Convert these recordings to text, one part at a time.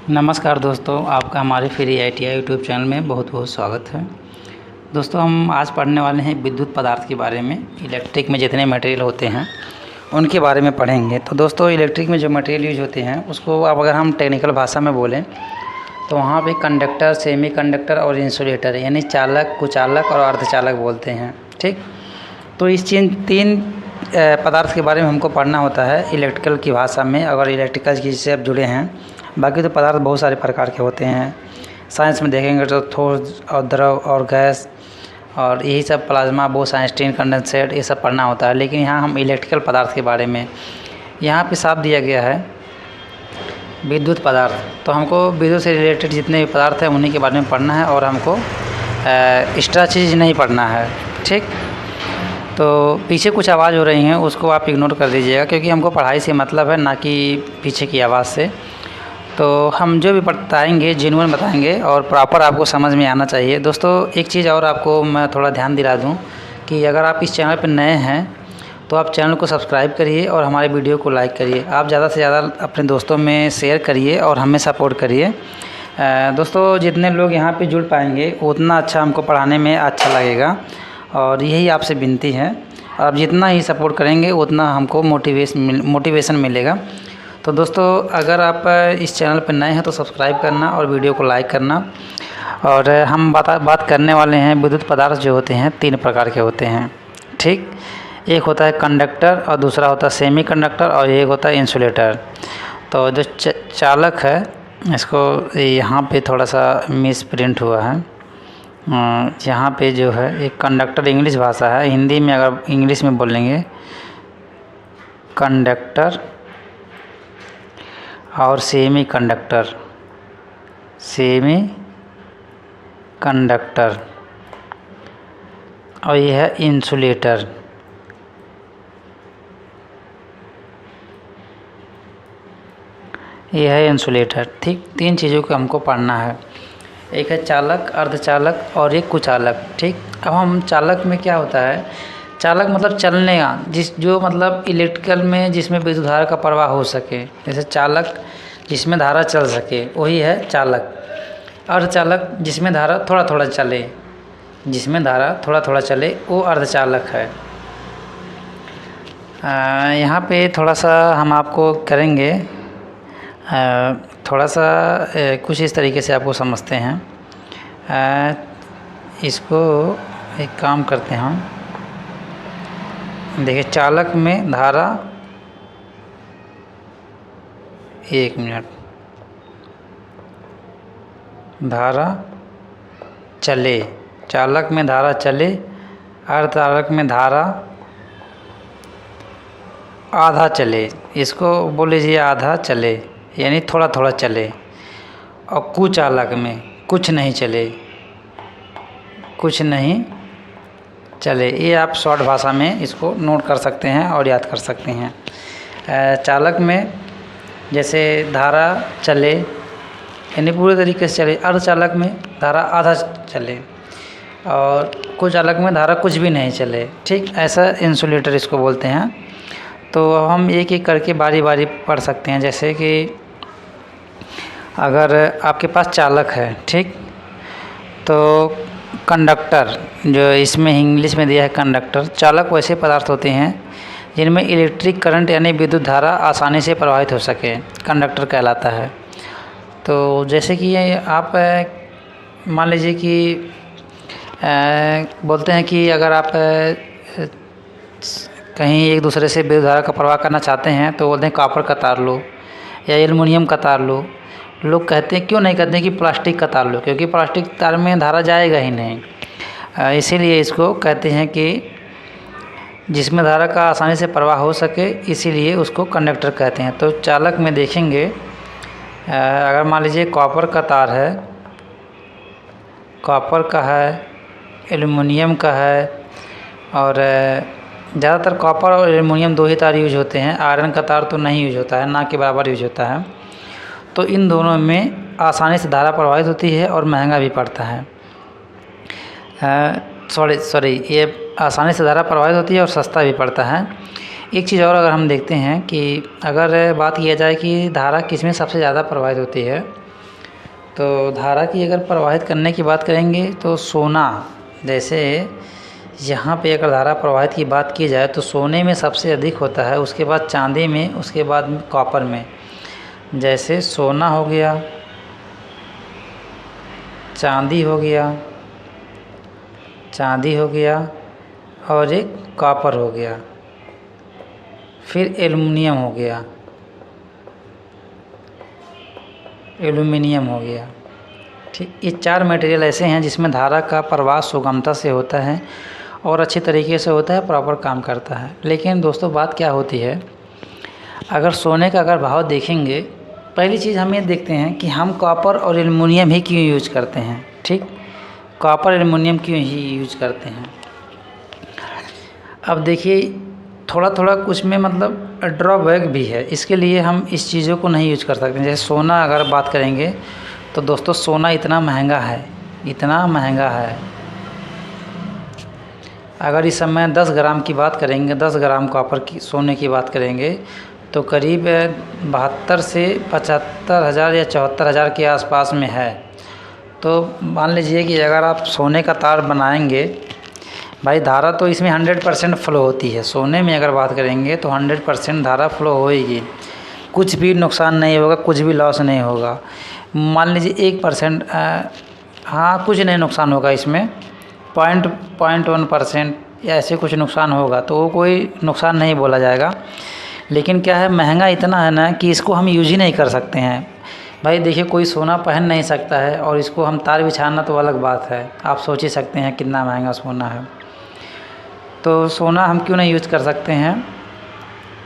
नमस्कार दोस्तों, आपका हमारे फ्री ITI यूट्यूब चैनल में बहुत बहुत स्वागत है। दोस्तों, हम आज पढ़ने वाले हैं विद्युत पदार्थ के बारे में। इलेक्ट्रिक में जितने मटेरियल होते हैं उनके बारे में पढ़ेंगे। तो दोस्तों, इलेक्ट्रिक में जो मटेरियल यूज होते हैं उसको अब अगर हम टेक्निकल भाषा में बोलें तो वहाँ पे कंडक्टर, सेमी कंडक्टर और इंसुलेटर यानी चालक, कुचालक और अर्धचालक बोलते हैं। ठीक, तो इस तीन पदार्थ के बारे में हमको पढ़ना होता है इलेक्ट्रिकल की भाषा में, अगर इलेक्ट्रिकल की से आप जुड़े हैं। बाकी तो पदार्थ बहुत सारे प्रकार के होते हैं। साइंस में देखेंगे तो ठोस और द्रव और गैस और यही सब, प्लाज्मा, बोस, आइंस्टीन, कंडेंसेट, ये सब पढ़ना होता है। लेकिन यहाँ हम इलेक्ट्रिकल पदार्थ के बारे में, यहाँ पे साफ दिया गया है विद्युत पदार्थ। तो हमको विद्युत से रिलेटेड जितने भी पदार्थ हैं उन्हीं के बारे में पढ़ना है और हमको एक्स्ट्रा चीज़ नहीं पढ़ना है। ठीक, तो पीछे कुछ आवाज़ हो रही हैं, उसको आप इग्नोर कर दीजिएगा, क्योंकि हमको पढ़ाई से मतलब है, ना कि पीछे की आवाज़ से। तो हम जो भी बताएंगे जेन्युइन बताएंगे और प्रॉपर आपको समझ में आना चाहिए। दोस्तों, एक चीज़ और आपको मैं थोड़ा ध्यान दिला दूं कि अगर आप इस चैनल पर नए हैं तो आप चैनल को सब्सक्राइब करिए और हमारे वीडियो को लाइक करिए। आप ज़्यादा से ज़्यादा अपने दोस्तों में शेयर करिए और हमें सपोर्ट करिए। दोस्तों, जितने लोग यहाँ पे जुड़ पाएंगे उतना अच्छा हमको पढ़ाने में अच्छा लगेगा और यही आपसे विनती है। आप जितना ही सपोर्ट करेंगे उतना हमको मोटिवेशन मिलेगा। तो दोस्तों, अगर आप इस चैनल पर नए हैं तो सब्सक्राइब करना और वीडियो को लाइक करना। और हम बात करने वाले हैं विद्युत पदार्थ जो होते हैं तीन प्रकार के होते हैं। ठीक, एक होता है कंडक्टर और दूसरा होता है सेमी कंडक्टर और एक होता है इंसुलेटर। तो जो चालक है, इसको यहाँ पे थोड़ा सा मिस प्रिंट हुआ है। यहाँ पे जो है एक कंडक्टर इंग्लिश भाषा है, हिंदी में अगर इंग्लिश में बोलेंगे कंडक्टर और सेमी कंडक्टर और यह है इंसुलेटर। यह है इंसुलेटर। ठीक, तीन चीज़ों को हमको पढ़ना है। एक है चालक, अर्धचालक और एक कुचालक। ठीक, अब हम चालक में क्या होता है, चालक मतलब चलने का, जो मतलब इलेक्ट्रिकल में जिसमें विद्युत धारा का प्रवाह हो सके, जैसे चालक जिसमें धारा चल सके वही है चालक। अर्धचालक जिसमें धारा थोड़ा थोड़ा चले वो अर्धचालक है। यहाँ पे थोड़ा सा हम आपको करेंगे, थोड़ा सा कुछ इस तरीके से आपको समझते हैं। इसको एक काम करते हैं हम। देखिए, चालक में धारा, एक मिनट, धारा चले, चालक में धारा चले, अर्धचालक में धारा आधा चले, इसको बोल लीजिए आधा चले यानी थोड़ा थोड़ा चले। और कुचालक में कुछ नहीं चले। ये आप शॉर्ट भाषा में इसको नोट कर सकते हैं और याद कर सकते हैं। चालक में जैसे धारा चले यानी पूरे तरीके से चले, अर्धचालक में धारा आधा चले और कुचालक में धारा कुछ भी नहीं चले। ठीक, ऐसा इंसुलेटर इसको बोलते हैं। तो हम एक एक करके बारी बारी पढ़ सकते हैं। जैसे कि अगर आपके पास चालक है, ठीक, तो कंडक्टर, जो इसमें इंग्लिश में दिया है कंडक्टर, चालक वैसे पदार्थ होते हैं जिनमें इलेक्ट्रिक करंट यानी विद्युत धारा आसानी से प्रवाहित हो सके, कंडक्टर कहलाता है। तो जैसे कि आप मान लीजिए कि बोलते हैं कि अगर आप कहीं एक दूसरे से विद्युत धारा का प्रवाह करना चाहते हैं तो बोलते हैं कॉपर का तार लो या एल्युमिनियम का तार लो। लोग कहते हैं, क्यों नहीं कहते हैं कि प्लास्टिक का तार लो, क्योंकि प्लास्टिक तार में धारा जाएगा ही नहीं। इसीलिए इसको कहते हैं कि जिसमें धारा का आसानी से प्रवाह हो सके, इसीलिए उसको कंडक्टर कहते हैं। तो चालक में देखेंगे, अगर मान लीजिए कॉपर का तार है, कॉपर का है, एल्युमिनियम का है, और ज़्यादातर कॉपर और एल्युमिनियम दो ही तार यूज होते हैं। आयरन का तार तो नहीं यूज होता है, ना के बराबर यूज होता है। तो इन दोनों में आसानी से धारा प्रवाहित होती है और महंगा भी पड़ता है। ये आसानी से धारा प्रवाहित होती है और सस्ता भी पड़ता है। एक चीज़ और अगर हम देखते हैं कि अगर बात किया जाए कि धारा किस में सबसे ज़्यादा प्रवाहित होती है, तो धारा की अगर प्रवाहित करने की बात करेंगे तो सोना, जैसे यहाँ पे अगर धारा प्रवाहित की बात की जाए तो सोने में सबसे अधिक होता है, उसके बाद चांदी में, उसके बाद कॉपर में। जैसे सोना हो गया, चांदी हो गया और एक कॉपर हो गया, फिर एल्युमिनियम हो गया। ठीक, ये 4 मटेरियल ऐसे हैं जिसमें धारा का प्रवाह सुगमता से होता है और अच्छे तरीके से होता है, प्रॉपर काम करता है। लेकिन दोस्तों बात क्या होती है, अगर सोने का अगर भाव देखेंगे, पहली चीज़ हम ये देखते हैं कि हम कॉपर और एल्युमिनियम ही क्यों यूज करते हैं। ठीक, कॉपर एल्युमिनियम क्यों ही यूज करते हैं। अब देखिए थोड़ा थोड़ा कुछ में मतलब ड्रॉबैक भी है, इसके लिए हम इस चीज़ों को नहीं यूज कर सकते। जैसे सोना अगर बात करेंगे तो दोस्तों सोना इतना महंगा है, अगर इस समय 10 ग्राम की बात करेंगे, 10 ग्राम कॉपर की सोने की बात करेंगे तो करीब 72 से 75 हज़ार या 74 हज़ार के आसपास में है। तो मान लीजिए कि अगर आप सोने का तार बनाएंगे, भाई धारा तो इसमें 100% फ्लो होती है। सोने में अगर बात करेंगे तो 100% धारा फ्लो होएगी, कुछ भी नुकसान नहीं होगा, कुछ भी लॉस नहीं होगा। मान लीजिए 1% हाँ कुछ नहीं नुकसान होगा, इसमें 0.1% या ऐसे कुछ नुकसान होगा, तो वो कोई नुकसान नहीं बोला जाएगा। लेकिन क्या है, महंगा इतना है ना कि इसको हम यूज ही नहीं कर सकते हैं। भाई देखिए कोई सोना पहन नहीं सकता है और इसको हम तार बिछाना तो अलग बात है। आप सोच ही सकते हैं कितना महंगा सोना है। तो सोना हम क्यों नहीं यूज कर सकते हैं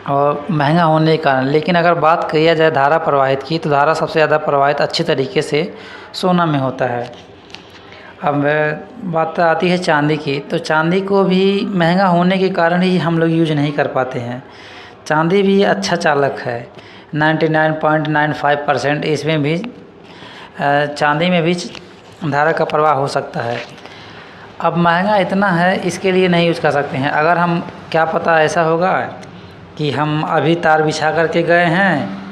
और महंगा होने के कारण। लेकिन अगर बात किया जाए धारा प्रवाहित की, तो धारा सबसे ज़्यादा प्रवाहित अच्छे तरीके से सोना में होता है। अब बात आती है चांदी की, तो चांदी को भी महंगा होने के कारण ही हम लोग यूज नहीं कर पाते हैं। चांदी भी अच्छा चालक है, 99.95% इसमें भी चांदी में भी धारा का प्रवाह हो सकता है। अब महंगा इतना है, इसके लिए नहीं यूज कर सकते हैं। अगर हम, क्या पता ऐसा होगा कि हम अभी तार बिछा करके गए हैं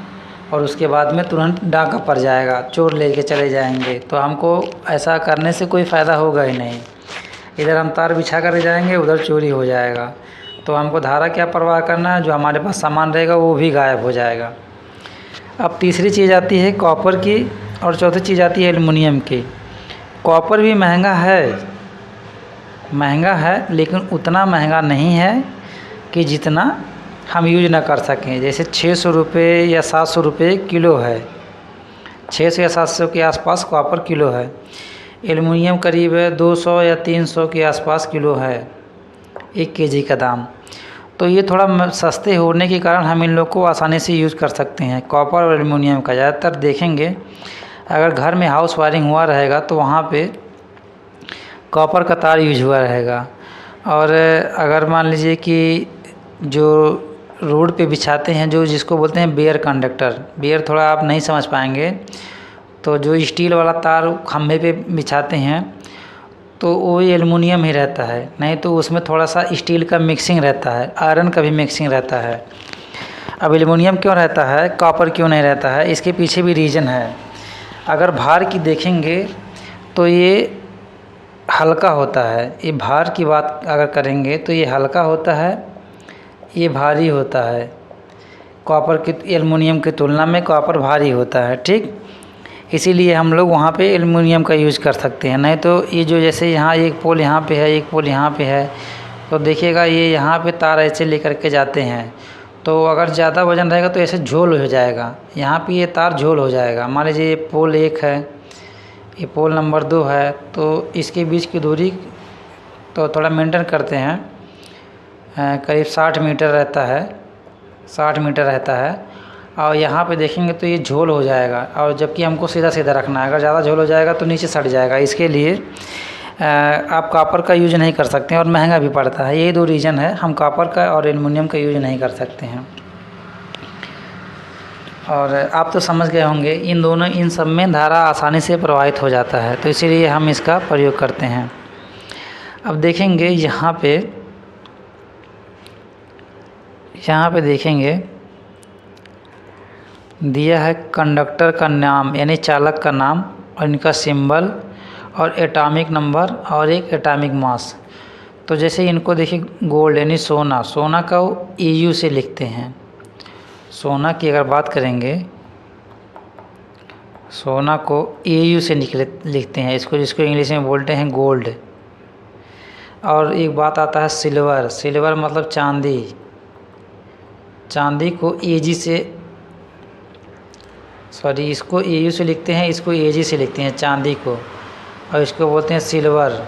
और उसके बाद में तुरंत डाका पड़ जाएगा, चोर लेके चले जाएंगे, तो हमको ऐसा करने से कोई फ़ायदा होगा ही नहीं। इधर हम तार बिछा कर जाएंगे, उधर चोरी हो जाएगा, तो हमको धारा क्या प्रवाह करना है, जो हमारे पास सामान रहेगा वो भी गायब हो जाएगा। अब तीसरी चीज़ आती है कॉपर की और चौथी चीज़ आती है एल्युमिनियम की। कॉपर भी महंगा है लेकिन उतना महंगा नहीं है कि जितना हम यूज ना कर सकें। जैसे 600 रुपये या 700 रुपये किलो है, 600 या 700 के आसपास कॉपर किलो है। एल्युमिनियम करीब 200 या 300 के आसपास किलो है 1 केजी का दाम। तो ये थोड़ा सस्ते होने के कारण हम इन लोग को आसानी से यूज़ कर सकते हैं। कॉपर और एल्युमिनियम का ज़्यादातर देखेंगे, अगर घर में हाउस वायरिंग हुआ रहेगा तो वहाँ पे कॉपर का तार यूज हुआ रहेगा। और अगर मान लीजिए कि जो रोड पे बिछाते हैं, जो जिसको बोलते हैं बेयर कंडक्टर, बेयर थोड़ा आप नहीं समझ पाएंगे, तो जो स्टील वाला तार खंभे पे बिछाते हैं तो वो एल्युमिनियम ही रहता है, नहीं तो उसमें थोड़ा सा स्टील का मिक्सिंग रहता है, आयरन का भी मिक्सिंग रहता है। अब एल्युमिनियम क्यों रहता है, कॉपर क्यों नहीं रहता है, इसके पीछे भी रीज़न है। अगर भार की देखेंगे तो ये हल्का होता है। ये भार की बात अगर करेंगे तो ये हल्का होता है, ये भारी होता है। कॉपर की, एल्युमिनियम की तुलना में कॉपर भारी होता है। ठीक, इसीलिए हम लोग वहाँ पे एल्युमिनियम का यूज़ कर सकते हैं। नहीं तो ये जो जैसे यहाँ एक पोल यहाँ पे है, एक पोल यहाँ पे है, तो देखिएगा ये यहाँ पे तार ऐसे लेकर के जाते हैं, तो अगर ज़्यादा वज़न रहेगा तो ऐसे झोल हो जाएगा, यहाँ पे ये तार झोल हो जाएगा। मान लीजिए ये पोल 1 है, ये पोल नंबर 2 है, तो इसके बीच की दूरी तो थोड़ा मेंटेन करते हैं, करीब 60 मीटर रहता है, 60 मीटर रहता है। और यहाँ पे देखेंगे तो ये झोल हो जाएगा, और जबकि हमको सीधा सीधा रखना है। अगर ज़्यादा झोल हो जाएगा तो नीचे सट जाएगा। इसके लिए आप कॉपर का यूज नहीं कर सकते हैं और महंगा भी पड़ता है। यही 2 रीज़न है, हम कॉपर का और एल्युमिनियम का यूज नहीं कर सकते हैं। और आप तो समझ गए होंगे, इन सब में धारा आसानी से प्रवाहित हो जाता है, तो इसीलिए हम इसका प्रयोग करते हैं। अब देखेंगे यहाँ पे देखेंगे दिया है कंडक्टर का नाम, यानी चालक का नाम और इनका सिंबल और एटॉमिक नंबर और एक एटॉमिक मास। तो जैसे इनको देखिए गोल्ड यानी सोना, सोना का EU से लिखते हैं। सोना की अगर बात करेंगे, सोना को AU से लिखते हैं इसको, जिसको इंग्लिश में बोलते हैं गोल्ड। और एक बात आता है सिल्वर, सिल्वर मतलब चांदी, चांदी को AG से इसको AU से लिखते हैं, इसको AG से लिखते हैं चांदी को, और इसको बोलते हैं सिल्वर।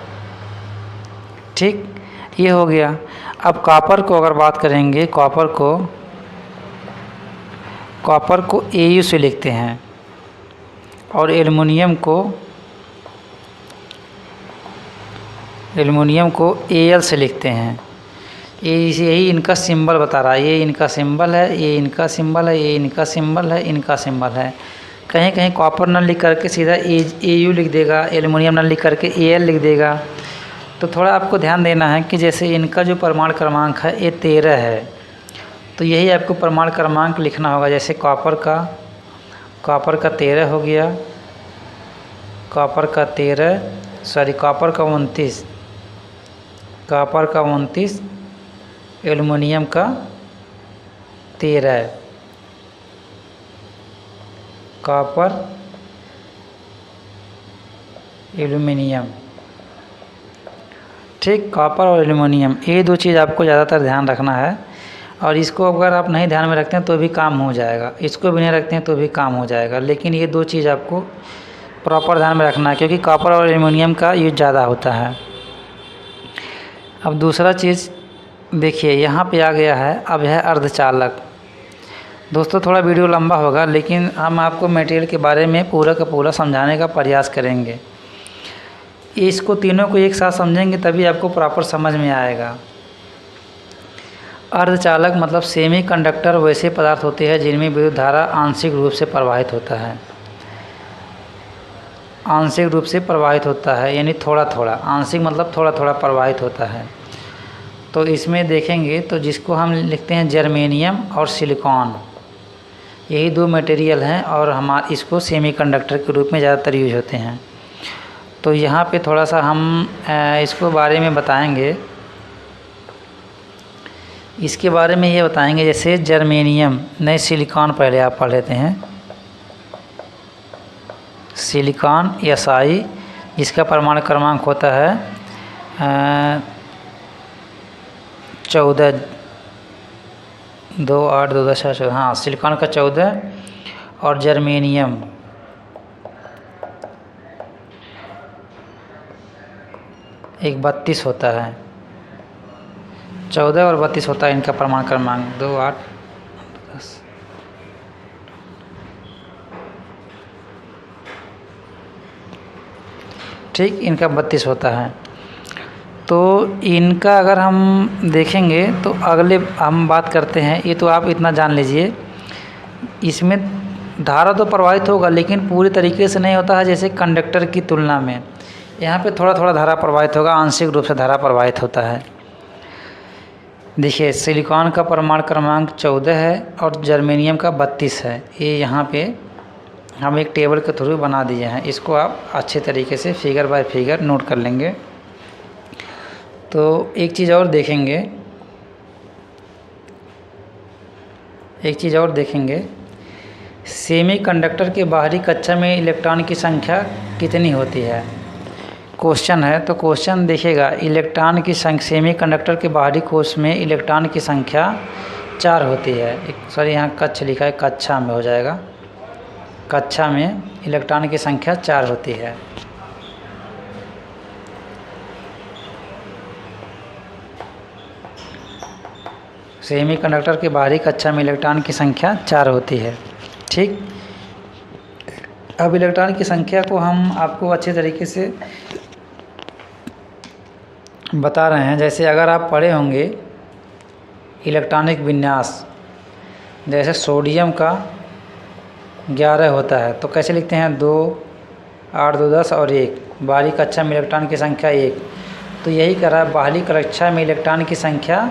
ठीक, ये हो गया। अब कॉपर को अगर बात करेंगे, कॉपर को AU से लिखते हैं, और एल्युमिनियम को AL से लिखते हैं। यही इनका सिंबल बता रहा है, ये इनका सिंबल है, ये इनका सिंबल है, ये इनका सिंबल है, इनका सिंबल है। कहीं कहीं कॉपर न लिख करके सीधा AU लिख देगा, एल्युमिनियम न लिख करके AL लिख देगा। तो थोड़ा आपको ध्यान देना है कि जैसे इनका जो परमाणु क्रमांक है ये 13 है, तो यही आपको परमाणु क्रमांक लिखना होगा। जैसे कॉपर का 13 हो गया, कॉपर का 29, एल्युमिनियम का 13, कॉपर एल्युमिनियम। ठीक, कॉपर और एल्युमिनियम, ये दो चीज़ आपको ज़्यादातर ध्यान रखना है। और इसको अगर आप नहीं ध्यान में रखते हैं तो भी काम हो जाएगा, इसको भी नहीं रखते हैं तो भी काम हो जाएगा, लेकिन ये दो चीज़ आपको प्रॉपर ध्यान में रखना है, क्योंकि कॉपर और एल्युमिनियम का यूज ज़्यादा होता है। अब दूसरा चीज़ देखिए यहाँ पे आ गया है, अब है अर्धचालक। दोस्तों थोड़ा वीडियो लंबा होगा, लेकिन हम आपको मटेरियल के बारे में पूरा का पूरा समझाने का प्रयास करेंगे। इसको तीनों को एक साथ समझेंगे तभी आपको प्रॉपर समझ में आएगा। अर्धचालक मतलब सेमी कंडक्टर वैसे पदार्थ होते हैं जिनमें विद्युत धारा आंशिक रूप से प्रवाहित होता है, आंशिक रूप से प्रवाहित होता है, यानी थोड़ा थोड़ा, आंशिक मतलब थोड़ा थोड़ा प्रवाहित होता है। तो इसमें देखेंगे तो जिसको हम लिखते हैं जर्मेनियम और सिलिकॉन, यही दो मटेरियल हैं और इसको सेमीकंडक्टर के रूप में ज़्यादातर यूज होते हैं। तो यहाँ पे थोड़ा सा हम इसको बारे में बताएंगे, इसके बारे में ये बताएंगे। जैसे जर्मेनियम, नहीं सिलिकॉन पहले आप पढ़ लेते हैं। सिलिकॉन SI, जिसका परमाणु क्रमांक होता है 14, 2 8 2 10 14, हाँ सिलिकॉन का 14, और जर्मेनियम एक 32 होता है, 14 और 32 होता है इनका परमाणु क्रमांक, 2 8 10। ठीक, इनका 32 होता है। तो इनका अगर हम देखेंगे तो अगले हम बात करते हैं, ये तो आप इतना जान लीजिए, इसमें धारा तो प्रवाहित होगा लेकिन पूरी तरीके से नहीं होता है जैसे कंडक्टर की तुलना में। यहाँ पे थोड़ा थोड़ा धारा प्रवाहित होगा, आंशिक रूप से धारा प्रवाहित होता है। देखिए सिलिकॉन का परमाणु क्रमांक 14 है और जर्मेनियम का 32 है। ये यहाँ पे हम एक टेबल के थ्रू बना दिए हैं, इसको आप अच्छे तरीके से फिगर बाय फिगर नोट कर लेंगे। तो एक चीज़ और देखेंगे, सेमीकंडक्टर के बाहरी कक्षा में इलेक्ट्रॉन की संख्या कितनी होती है, क्वेश्चन है। तो क्वेश्चन देखिएगा, इलेक्ट्रॉन की संख्या, सेमीकंडक्टर के बाहरी कोश में इलेक्ट्रॉन की संख्या 4 होती है। सॉरी यहाँ कक्ष लिखा है, कक्षा में हो जाएगा, कक्षा में इलेक्ट्रॉन की संख्या 4 होती है। सेमीकंडक्टर के बाहरी कक्षा में इलेक्ट्रॉन की संख्या 4 होती है। ठीक, अब इलेक्ट्रॉन की संख्या को हम आपको अच्छे तरीके से बता रहे हैं। जैसे अगर आप पढ़े होंगे इलेक्ट्रॉनिक विन्यास, जैसे सोडियम का 11 होता है तो कैसे लिखते हैं, 2 8 2 10 और 1, बाहरी कक्षा में इलेक्ट्रॉन की संख्या 1। तो यही करा, बाहरी कक्षा में इलेक्ट्रॉन की संख्या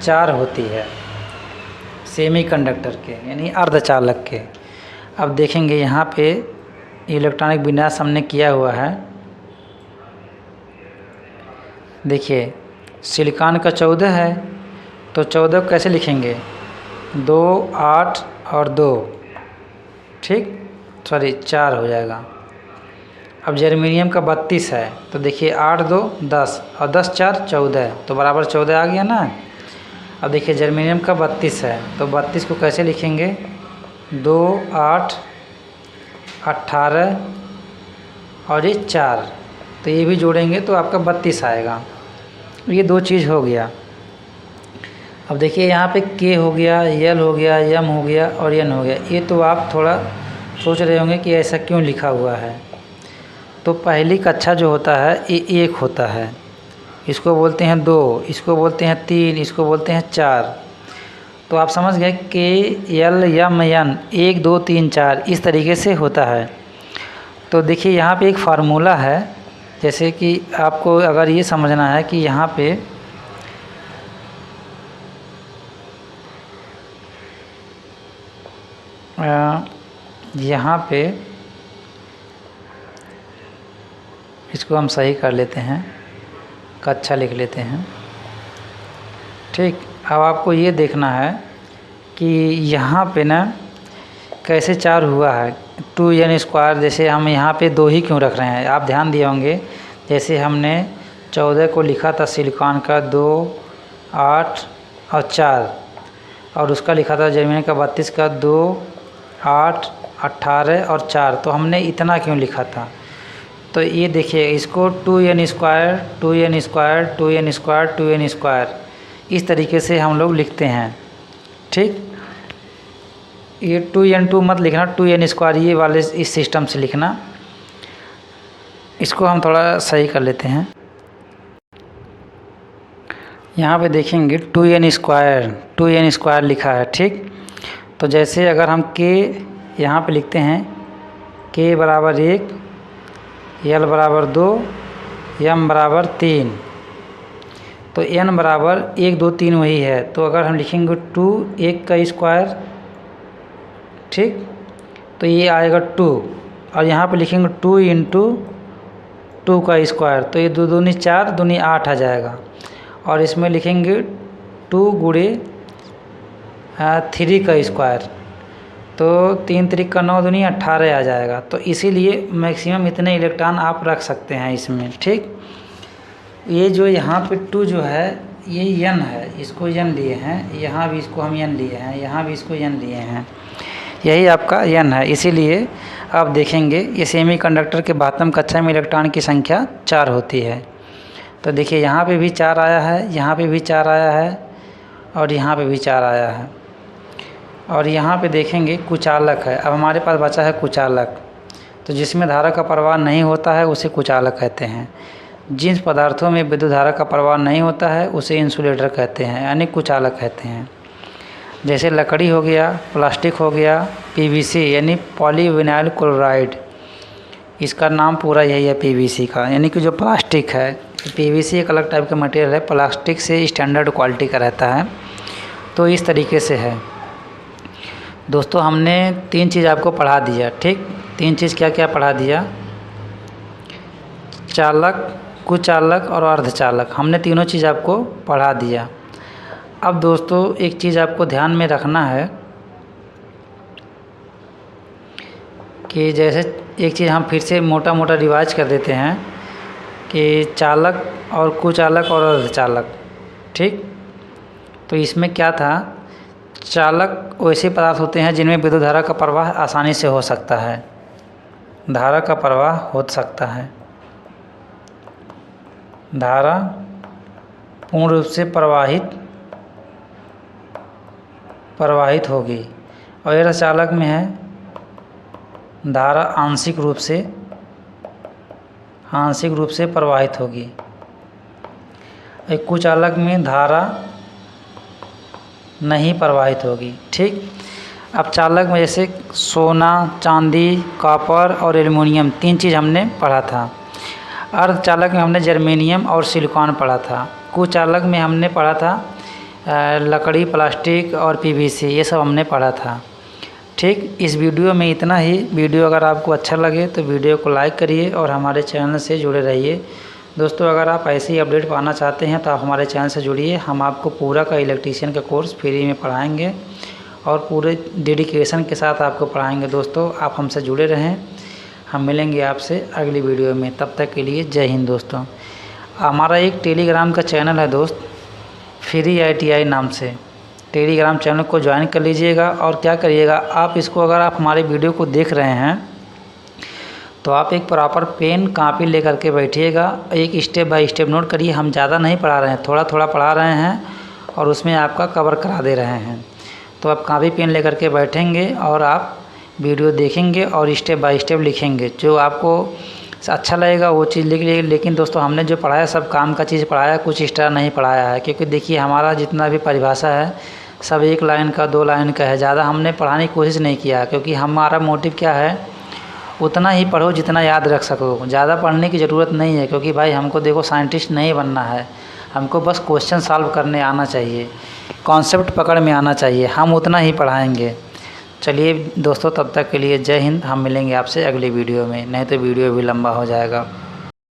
4 होती है सेमीकंडक्टर के, यानी अर्धचालक के। अब देखेंगे यहाँ पे इलेक्ट्रॉनिक विन्यास हमने किया हुआ है। देखिए सिलिकॉन का 14 है, तो 14 को कैसे लिखेंगे, 2 8 और 2, ठीक, सॉरी 4 हो जाएगा। अब जर्मेनियम का 32 है, तो देखिए 8 2 10 और 10 4 14, तो बराबर 14 आ गया ना। अब देखिए जर्मेनियम का 32 है, तो 32 को कैसे लिखेंगे, 2 8 18 और ये 4, तो ये भी जोड़ेंगे तो आपका 32 आएगा। ये दो चीज़ हो गया। अब देखिए यहाँ पे के हो गया, यल हो गया, यम हो गया और एन हो गया। ये तो आप थोड़ा सोच रहे होंगे कि ऐसा क्यों लिखा हुआ है। तो पहली कक्षा जो होता है ये 1 होता है, इसको बोलते हैं 2, इसको बोलते हैं 3, इसको बोलते हैं 4। तो आप समझ गए के यल यम एन 1 2 3 4 इस तरीके से होता है। तो देखिए यहाँ पे एक फार्मूला है, जैसे कि आपको अगर ये समझना है कि यहाँ पे इसको हम सही कर लेते हैं, कक्षा लिख लेते हैं, ठीक। अब आपको ये देखना है कि यहाँ पे ना कैसे 4 हुआ है, 2n²। जैसे हम यहाँ पे 2 ही क्यों रख रहे हैं, आप ध्यान दिए होंगे, जैसे हमने 14 को लिखा था सिलिकॉन का 2 8 और 4, और उसका लिखा था जर्मेनियम का 32 का 2 8 18 और 4, तो हमने इतना क्यों लिखा था। तो ये देखिए इसको 2n² 2n² 2n² 2n² इस तरीके से हम लोग लिखते हैं, ठीक। ये 2n2 मत लिखना, 2n² ये वाले इस सिस्टम से लिखना। इसको हम थोड़ा सही कर लेते हैं। यहाँ पे देखेंगे 2n² लिखा है, ठीक। तो जैसे अगर हम के यहाँ पे लिखते हैं, के बराबर 1, यल बराबर 2, यम बराबर 3, तो एन बराबर 1 2 3 वही है। तो अगर हम लिखेंगे 2 1 का स्क्वायर, ठीक, तो ये आएगा 2, और यहाँ पे लिखेंगे 2 इंटू 2 का स्क्वायर, तो ये 2 दूनी 4 दूनी 8 आ जाएगा। और इसमें लिखेंगे 2 गुणे 3 का स्क्वायर, तो 3 3 का 9 दूनी 18 आ जाएगा। तो इसीलिए मैक्सिमम इतने इलेक्ट्रॉन आप रख सकते हैं इसमें, ठीक। ये जो यहाँ पे 2 जो है ये n है, इसको n लिए हैं, यहाँ भी इसको हम n लिए हैं, यहाँ भी इसको n लिए हैं, यही आपका n है। इसीलिए आप देखेंगे ये सेमीकंडक्टर के 72 कक्षा में इलेक्ट्रॉन की संख्या 4 होती है। तो देखिए यहाँ पे भी 4 आया है, यहाँ पे भी 4 आया है, और यहाँ पे भी 4 आया है। और यहाँ पे देखेंगे कुचालक है। अब हमारे पास बचा है कुचालक, तो जिसमें धारा का प्रवाह नहीं होता है उसे कुचालक कहते हैं। जिन पदार्थों में विद्युत धारा का प्रवाह नहीं होता है उसे इंसुलेटर कहते हैं, यानी कुचालक कहते हैं। जैसे लकड़ी हो गया, प्लास्टिक हो गया, पीवीसी यानी पॉलीविनाइल क्लोराइड, इसका नाम पूरा यही है पीवीसी का, यानी कि जो प्लास्टिक है। पीवीसी एक अलग टाइप का मटेरियल है, प्लास्टिक से स्टैंडर्ड क्वालिटी का रहता है। तो इस तरीके से है दोस्तों। हमने 3 चीज़ आपको पढ़ा दिया, ठीक। 3 चीज़ क्या क्या पढ़ा दिया, चालक, कुचालक और अर्धचालक, हमने तीनों चीज़ आपको पढ़ा दिया। अब दोस्तों एक चीज़ आपको ध्यान में रखना है कि जैसे एक चीज़ हम फिर से मोटा मोटा रिवाइज कर देते हैं कि चालक और कुचालक और अर्धचालक, ठीक। तो इसमें क्या था, चालक वैसे पदार्थ होते हैं जिनमें विद्युत धारा का प्रवाह आसानी से हो सकता है, धारा का प्रवाह हो सकता है, धारा पूर्ण रूप से प्रवाहित होगी। और अर्धचालक में है धारा आंशिक रूप से प्रवाहित होगी। एक कुचालक में धारा नहीं प्रवाहित होगी, ठीक। अब चालक में जैसे सोना, चांदी, कॉपर और एल्युमिनियम 3 चीज़ हमने पढ़ा था। अर्धचालक में हमने जर्मेनियम और सिलिकॉन पढ़ा था। कुचालक में हमने पढ़ा था लकड़ी, प्लास्टिक और पीवीसी, ये सब हमने पढ़ा था। ठीक, इस वीडियो में इतना ही। वीडियो अगर आपको अच्छा लगे तो वीडियो को लाइक करिए और हमारे चैनल से जुड़े रहिए। दोस्तों, अगर आप ऐसे ही अपडेट पाना चाहते हैं तो आप हमारे चैनल से जुड़िए। हम आपको पूरा का इलेक्ट्रीशियन का कोर्स फ्री में पढ़ाएंगे और पूरे डेडिकेशन के साथ आपको पढ़ाएंगे। दोस्तों, आप हमसे जुड़े रहें। हम मिलेंगे आपसे अगली वीडियो में। तब तक के लिए जय हिंद। दोस्तों, हमारा एक टेलीग्राम का चैनल है दोस्त, फ्री ITI नाम से। टेलीग्राम चैनल को ज्वाइन कर लीजिएगा और क्या करिएगा, आप इसको अगर आप हमारे वीडियो को देख रहे हैं तो आप एक प्रॉपर पेन कापी लेकर के बैठिएगा, एक स्टेप बाय स्टेप नोट करिए। हम ज़्यादा नहीं पढ़ा रहे हैं, थोड़ा थोड़ा पढ़ा रहे हैं और उसमें आपका कवर करा दे रहे हैं। तो आप कापी पेन लेकर के बैठेंगे और आप वीडियो देखेंगे और स्टेप बाय स्टेप लिखेंगे। जो आपको अच्छा लगेगा वो चीज़ लिख लीजिए। लेकिन दोस्तों, हमने जो पढ़ाया सब काम का चीज़ पढ़ाया, कुछ एक्स्ट्रा नहीं पढ़ाया है। क्योंकि देखिए, हमारा जितना भी परिभाषा है सब 1 लाइन का 2 लाइन का है, ज़्यादा हमने पढ़ाने की कोशिश नहीं किया। क्योंकि हमारा मोटिव क्या है, उतना ही पढ़ो जितना याद रख सको। ज़्यादा पढ़ने की ज़रूरत नहीं है। क्योंकि भाई हमको देखो साइंटिस्ट नहीं बनना है, हमको बस क्वेश्चन सॉल्व करने आना चाहिए, कॉन्सेप्ट पकड़ में आना चाहिए। हम उतना ही पढ़ाएंगे। चलिए दोस्तों, तब तक के लिए जय हिंद। हम मिलेंगे आपसे अगली वीडियो में, नहीं तो वीडियो भी लंबा हो जाएगा।